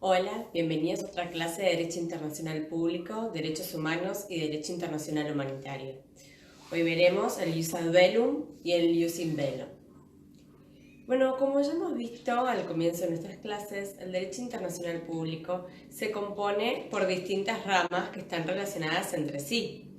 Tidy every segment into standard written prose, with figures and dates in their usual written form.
Hola, bienvenidos a otra clase de Derecho Internacional Público, Derechos Humanos y Derecho Internacional Humanitario. Hoy veremos el Ius ad bellum y el Ius in bello. Bueno, como ya hemos visto al comienzo de nuestras clases, el Derecho Internacional Público se compone por distintas ramas que están relacionadas entre sí.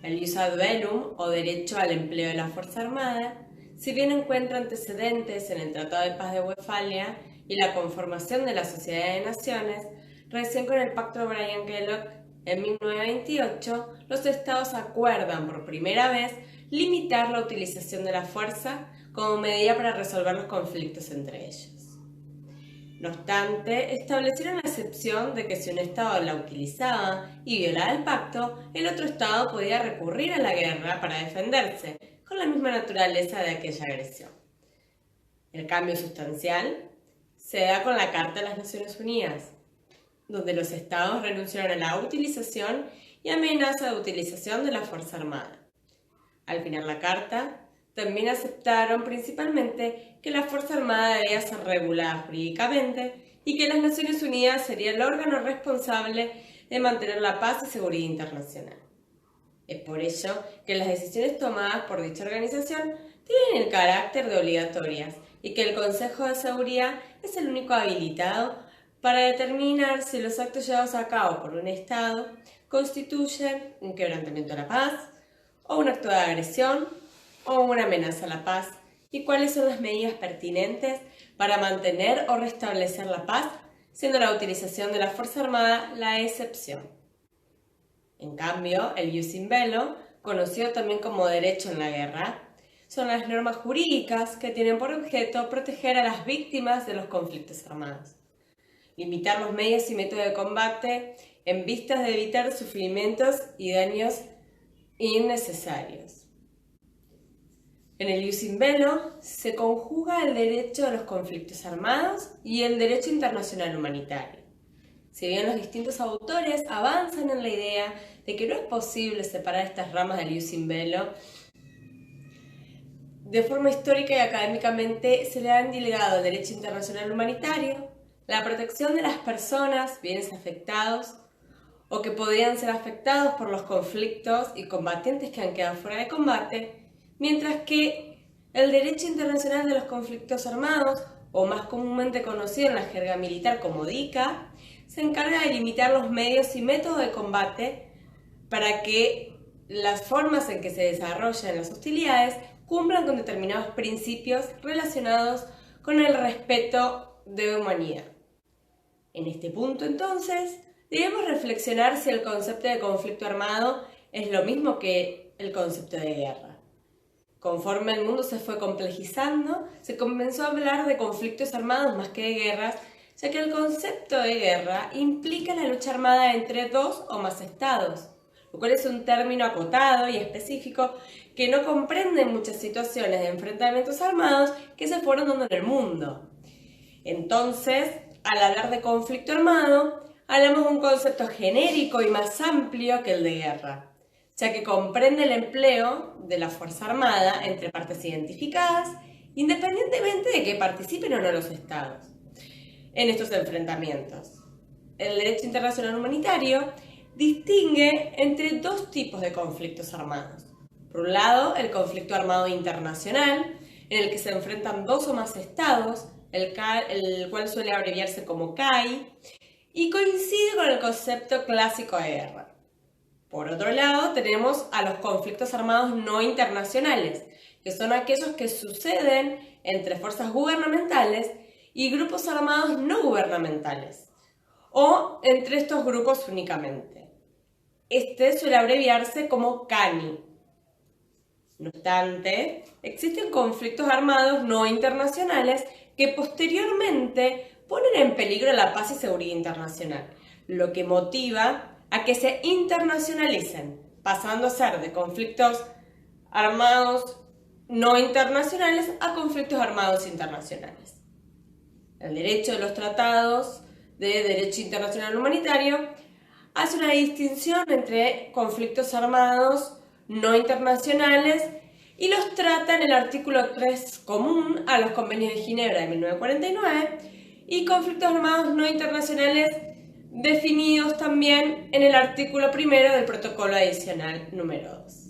El Ius ad bellum, o Derecho al Empleo de la Fuerza Armada, si bien encuentra antecedentes en el Tratado de Paz de Westfalia y la conformación de la Sociedad de Naciones, recién con el Pacto de Bryan-Kellogg en 1928, los estados acuerdan por primera vez limitar la utilización de la fuerza como medida para resolver los conflictos entre ellos. No obstante, establecieron la excepción de que si un estado la utilizaba y violaba el pacto, el otro estado podía recurrir a la guerra para defenderse, con la misma naturaleza de aquella agresión. El cambio sustancial se da con la Carta de las Naciones Unidas, donde los estados renunciaron a la utilización y amenaza de utilización de la Fuerza Armada. Al final la Carta, también aceptaron principalmente que la Fuerza Armada debía ser regulada jurídicamente y que las Naciones Unidas sería el órgano responsable de mantener la paz y seguridad internacional. Es por ello que las decisiones tomadas por dicha organización tienen el carácter de obligatorias y que el Consejo de Seguridad es el único habilitado para determinar si los actos llevados a cabo por un Estado constituyen un quebrantamiento de la paz, o un acto de agresión, o una amenaza a la paz, y cuáles son las medidas pertinentes para mantener o restablecer la paz, siendo la utilización de la Fuerza Armada la excepción. En cambio, el ius in bello, conocido también como derecho en la guerra, son las normas jurídicas que tienen por objeto proteger a las víctimas de los conflictos armados, limitar los medios y métodos de combate en vistas de evitar sufrimientos y daños innecesarios. En el ius in bello se conjuga el derecho a los conflictos armados y el derecho internacional humanitario. Si bien los distintos autores avanzan en la idea de que no es posible separar estas ramas del ius in bello, de forma histórica y académicamente se le han delegado el derecho internacional humanitario, la protección de las personas, bienes afectados o que podrían ser afectados por los conflictos y combatientes que han quedado fuera de combate, mientras que el derecho internacional de los conflictos armados, o más comúnmente conocido en la jerga militar como DICA, se encarga de limitar los medios y métodos de combate para que las formas en que se desarrollan las hostilidades cumplan con determinados principios relacionados con el respeto de la humanidad. En este punto, entonces, debemos reflexionar si el concepto de conflicto armado es lo mismo que el concepto de guerra. Conforme el mundo se fue complejizando, se comenzó a hablar de conflictos armados más que de guerras, ya que el concepto de guerra implica la lucha armada entre dos o más estados, lo cual es un término acotado y específico que no comprende muchas situaciones de enfrentamientos armados que se fueron dando en el mundo. Entonces, al hablar de conflicto armado, hablamos de un concepto genérico y más amplio que el de guerra, ya que comprende el empleo de la Fuerza Armada entre partes identificadas, independientemente de que participen o no los estados en estos enfrentamientos. El derecho internacional humanitario distingue entre dos tipos de conflictos armados. Por un lado, el conflicto armado internacional, en el que se enfrentan dos o más estados, el cual suele abreviarse como CAI, y coincide con el concepto clásico de guerra. Por otro lado, tenemos a los conflictos armados no internacionales, que son aquellos que suceden entre fuerzas gubernamentales y grupos armados no gubernamentales, o entre estos grupos únicamente. Este suele abreviarse como CANI. No obstante, existen conflictos armados no internacionales que posteriormente ponen en peligro la paz y seguridad internacional, lo que motiva a que se internacionalicen, pasando a ser de conflictos armados no internacionales a conflictos armados internacionales. El derecho de los tratados de derecho internacional humanitario hace una distinción entre conflictos armados no internacionales y los trata en el artículo 3 común a los convenios de Ginebra de 1949 y conflictos armados no internacionales definidos también en el artículo 1 del protocolo adicional número 2.